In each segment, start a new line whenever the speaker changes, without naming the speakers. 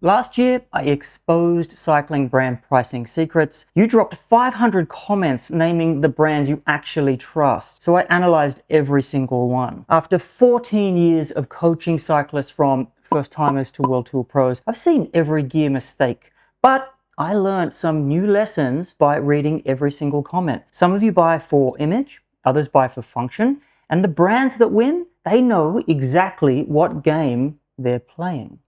Last year, I exposed cycling brand pricing secrets. You dropped 500 comments naming the brands you actually trust. So I analyzed every single one. After 14 years of coaching cyclists from first timers to World Tour pros, I've seen every gear mistake. But I learned some new lessons by reading every single comment. Some of you buy for image, others buy for function, and the brands that win, they know exactly what game they're playing.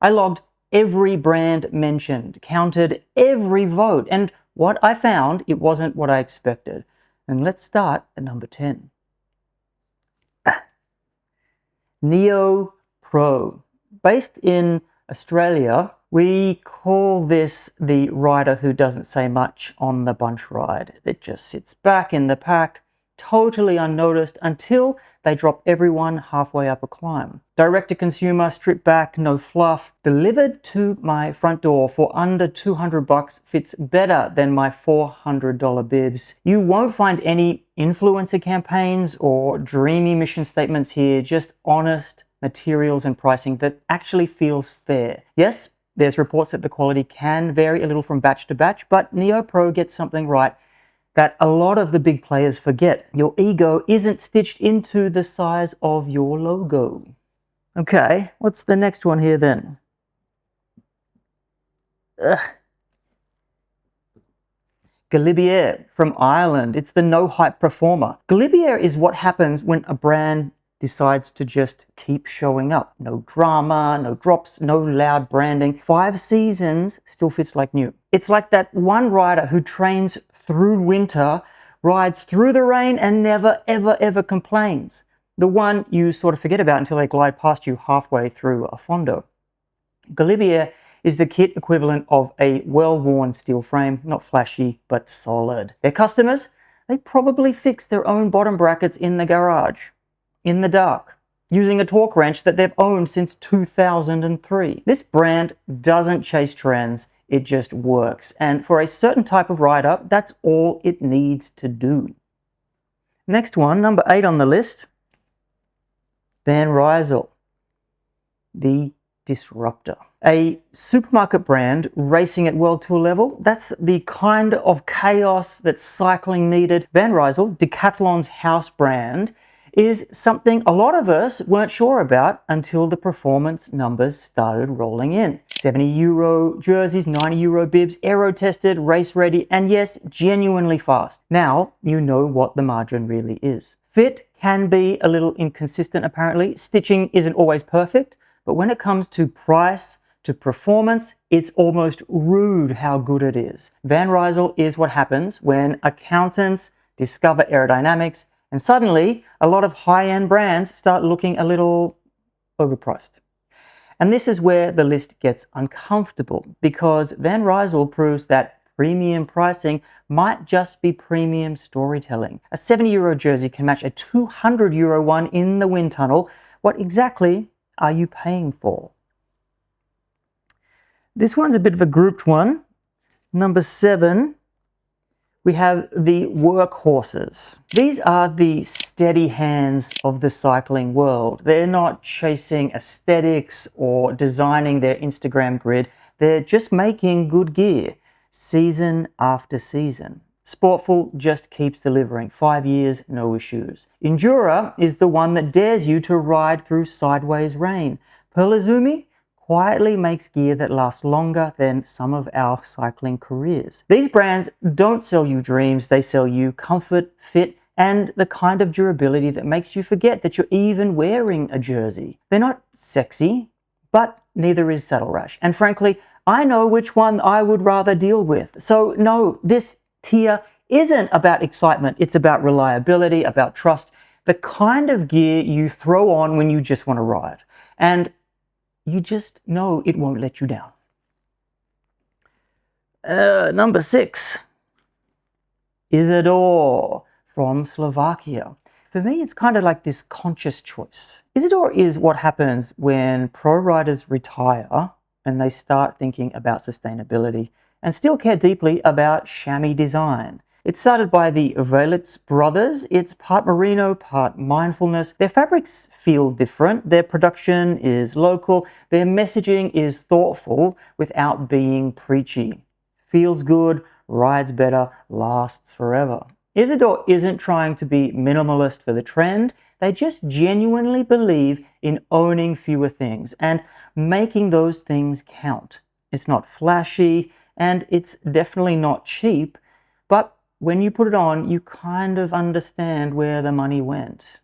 I logged every brand mentioned, counted every vote, and what I found, it wasn't what I expected. And let's start at number 10. Neo Pro. Based in Australia, we call this the rider who doesn't say much on the bunch ride. It just sits back in the pack, totally unnoticed until they drop everyone halfway up a climb. Direct to consumer, stripped back, no fluff, delivered to my front door for under $200 fits better than my $400 bibs. You won't find any influencer campaigns or dreamy mission statements here, just honest materials and pricing that actually feels fair. Yes, there's reports that the quality can vary a little from batch to batch, but Neo Pro gets something right that a lot of the big players forget. Your ego isn't stitched into the size of your logo. Okay, what's the next one here then? Galibier from Ireland. It's the no-hype performer. Galibier is what happens when a brand decides to just keep showing up. No drama, no drops, no loud branding. 5 seasons still fits like new. It's like that one rider who trains through winter, rides through the rain, and never, ever, ever complains. The one you sort of forget about until they glide past you halfway through a fondo. Galibier is the kit equivalent of a well-worn steel frame, not flashy, but solid. Their customers, they probably fix their own bottom brackets in the garage, in the dark, using a torque wrench that they've owned since 2003. This brand doesn't chase trends, it just works. And for a certain type of rider, that's all it needs to do. Next one, number 8 on the list, Van Rysel, the Disruptor. A supermarket brand racing at World Tour level, that's the kind of chaos that cycling needed. Van Rysel, Decathlon's house brand, is something a lot of us weren't sure about until the performance numbers started rolling in. €70 jerseys, €90 bibs, aero tested, race ready, and yes, genuinely fast. Now you know what the margin really is. Fit can be a little inconsistent apparently. Stitching isn't always perfect, but when it comes to price, to performance, it's almost rude how good it is. Van Rysel is what happens when accountants discover aerodynamics and suddenly, a lot of high-end brands start looking a little overpriced. And this is where the list gets uncomfortable, because Van Rysel proves that premium pricing might just be premium storytelling. A €70 jersey can match a €200 one in the wind tunnel. What exactly are you paying for? This one's a bit of a grouped one. Number 7. We have the workhorses. These are the steady hands of the cycling world. They're not chasing aesthetics or designing their Instagram grid. They're just making good gear, season after season. Sportful just keeps delivering. 5 years, no issues. Endura is the one that dares you to ride through sideways rain. Perlizumi quietly makes gear that lasts longer than some of our cycling careers. These brands don't sell you dreams, they sell you comfort, fit, and the kind of durability that makes you forget that you're even wearing a jersey. They're not sexy, but neither is Saddle Rash. And frankly, I know which one I would rather deal with. So no, this tier isn't about excitement, it's about reliability, about trust, the kind of gear you throw on when you just want to ride. And you just know it won't let you down. Number 6, Isidore from Slovakia. For me, it's kind of like this conscious choice. Isidore is what happens when pro riders retire and they start thinking about sustainability and still care deeply about chamois design. It's started by the Velitz brothers. It's part merino, part mindfulness. Their fabrics feel different. Their production is local. Their messaging is thoughtful without being preachy. Feels good, rides better, lasts forever. Isadore isn't trying to be minimalist for the trend. They just genuinely believe in owning fewer things and making those things count. It's not flashy and it's definitely not cheap, but when you put it on, you kind of understand where the money went.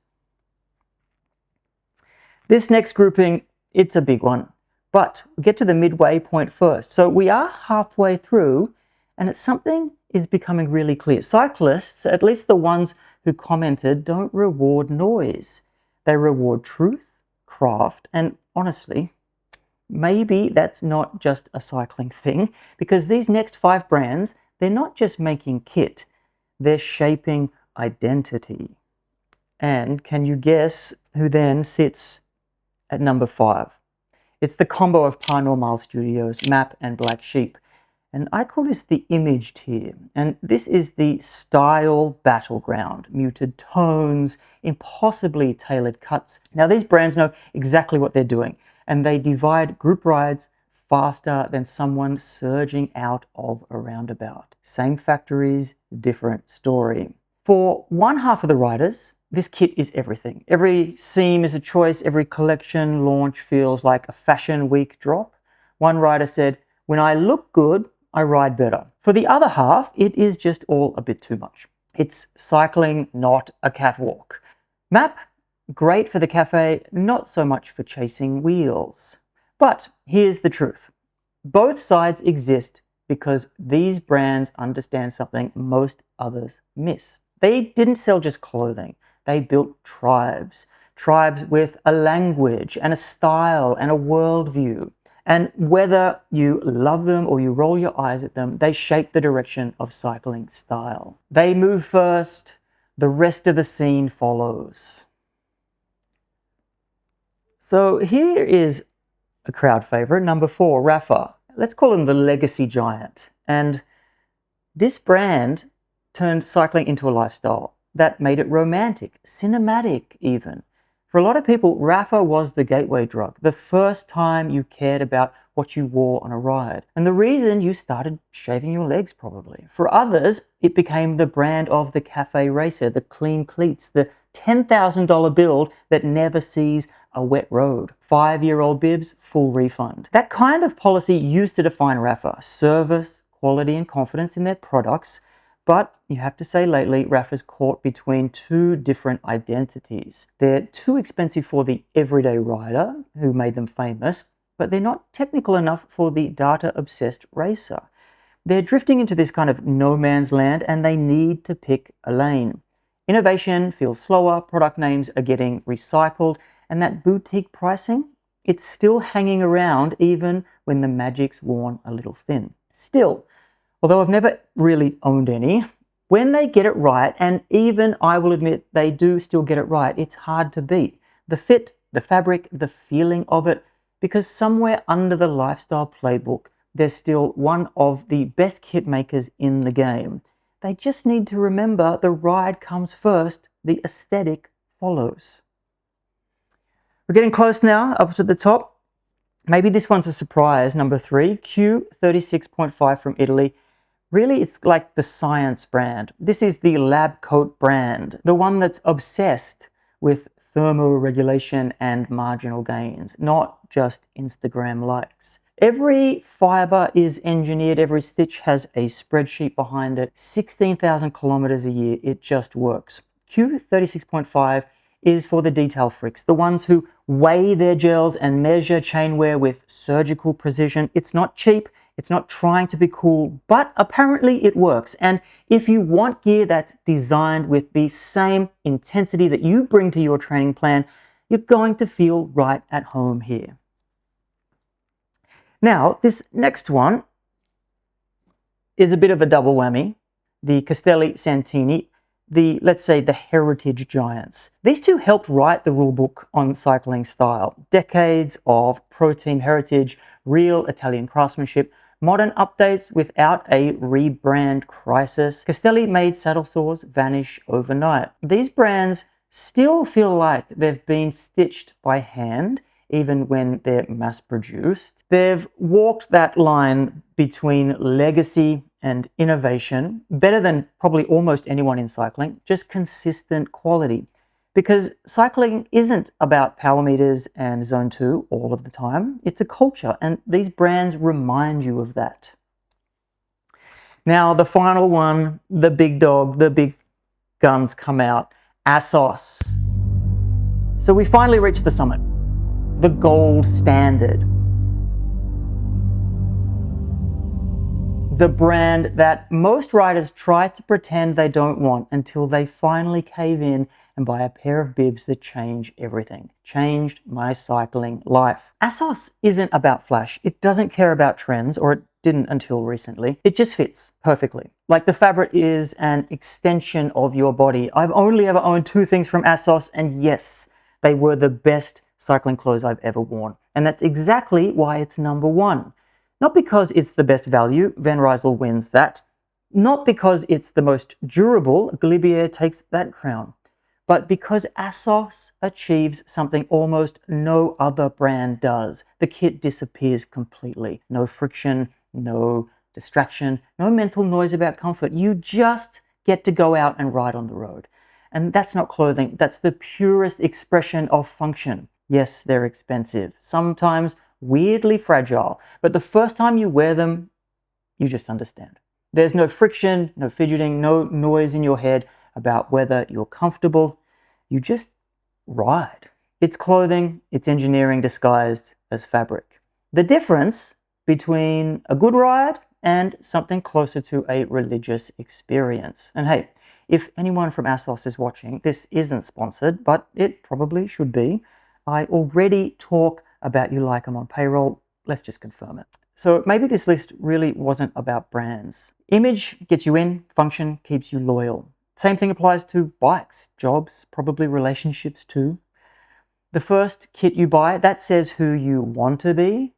This next grouping, it's a big one, but we'll get to the midway point first. So we are halfway through, and it's something is becoming really clear. Cyclists, at least the ones who commented, don't reward noise. They reward truth, craft, and honestly, maybe that's not just a cycling thing, because these next 5 brands, they're not just making kit, they're shaping identity. And can you guess who then sits at number 5? It's the combo of Paranormal Studios, MAP and Black Sheep. And I call this the image tier. And this is the style battleground. Muted tones, impossibly tailored cuts. Now these brands know exactly what they're doing, and they divide group rides faster than someone surging out of a roundabout. Same factories, different story. For one half of the riders, this kit is everything. Every seam is a choice, every collection launch feels like a fashion week drop. One rider said, "When I look good, I ride better." For the other half, it is just all a bit too much. It's cycling, not a catwalk. MAP, great for the cafe, not so much for chasing wheels. But here's the truth. Both sides exist because these brands understand something most others miss. They didn't sell just clothing. They built tribes. Tribes with a language and a style and a worldview. And whether you love them or you roll your eyes at them, they shape the direction of cycling style. They move first, the rest of the scene follows. So here is a crowd favorite, number 4, Rapha. Let's call him the legacy giant. And this brand turned cycling into a lifestyle that made it romantic, cinematic even. For a lot of people, Rapha was the gateway drug, the first time you cared about what you wore on a ride, and the reason you started shaving your legs probably. For others, it became the brand of the cafe racer, the clean cleats, the $10,000 build that never sees a wet road. 5-year-old bibs, full refund. That kind of policy used to define Rapha: service, quality, and confidence in their products. But you have to say lately, Rapha's caught between 2 different identities. They're too expensive for the everyday rider, who made them famous, but they're not technical enough for the data-obsessed racer. They're drifting into this kind of no man's land, and they need to pick a lane. Innovation feels slower, product names are getting recycled, and that boutique pricing, it's still hanging around even when the magic's worn a little thin. Still, although I've never really owned any, when they get it right, and even I will admit they do still get it right, it's hard to beat. The fit, the fabric, the feeling of it, because somewhere under the lifestyle playbook, there's still one of the best kit makers in the game. They just need to remember the ride comes first, the aesthetic follows. We're getting close now, up to the top. Maybe this one's a surprise, number 3, Q36.5 from Italy. Really, it's like the science brand. This is the lab coat brand, the one that's obsessed with thermoregulation and marginal gains, not just Instagram likes. Every fiber is engineered, every stitch has a spreadsheet behind it. 16,000 kilometers a year, it just works. Q36.5 is for the detail freaks, the ones who weigh their gels and measure chainwear with surgical precision. It's not cheap, it's not trying to be cool, but apparently it works. And if you want gear that's designed with the same intensity that you bring to your training plan, you're going to feel right at home here. Now, this next one is a bit of a double whammy. The Castelli Santini, let's say the heritage giants. These two helped write the rulebook on cycling style. Decades of pro team heritage, real Italian craftsmanship, modern updates without a rebrand crisis. Castelli made saddle saws vanish overnight. These brands still feel like they've been stitched by hand, even when they're mass produced. They've walked that line between legacy and innovation better than probably almost anyone in cycling, just consistent quality. Because cycling isn't about power meters and zone 2 all of the time. It's a culture, and these brands remind you of that. Now, the final one, the big dog, the big guns come out, ASOS. So we finally reached the summit, the gold standard. The brand that most riders try to pretend they don't want until they finally cave in and buy a pair of bibs that change everything. Changed my cycling life. ASOS isn't about flash. It doesn't care about trends, or it didn't until recently. It just fits perfectly. Like the fabric is an extension of your body. I've only ever owned 2 things from ASOS, and yes, they were the best cycling clothes I've ever worn. And that's exactly why it's number 1. Not because it's the best value, Van Rysel wins that. Not because it's the most durable, Glibier takes that crown. But because ASOS achieves something almost no other brand does. The kit disappears completely. No friction, no distraction, no mental noise about comfort. You just get to go out and ride on the road. And that's not clothing, that's the purest expression of function. Yes, they're expensive, sometimes weirdly fragile, but the first time you wear them, you just understand. There's no friction, no fidgeting, no noise in your head about whether you're comfortable. You just ride. It's clothing, it's engineering disguised as fabric. The difference between a good ride and something closer to a religious experience. And hey, if anyone from ASOS is watching, this isn't sponsored, but it probably should be. I already talk about you like I'm on payroll. Let's just confirm it. So maybe this list really wasn't about brands. Image gets you in, function keeps you loyal. Same thing applies to bikes, jobs, probably relationships too. The first kit you buy, that says who you want to be.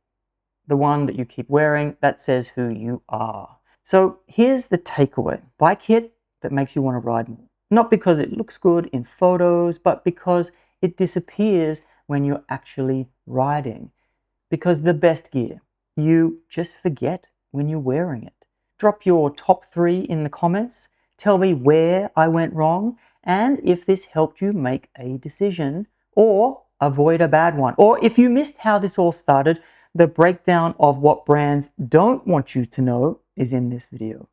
The one that you keep wearing, that says who you are. So here's the takeaway. Buy kit that makes you want to ride more. Not because it looks good in photos, but because it disappears when you're actually riding. Because the best gear, you just forget when you're wearing it. Drop your top 3 in the comments. Tell me where I went wrong and if this helped you make a decision or avoid a bad one. Or if you missed how this all started, the breakdown of what brands don't want you to know is in this video.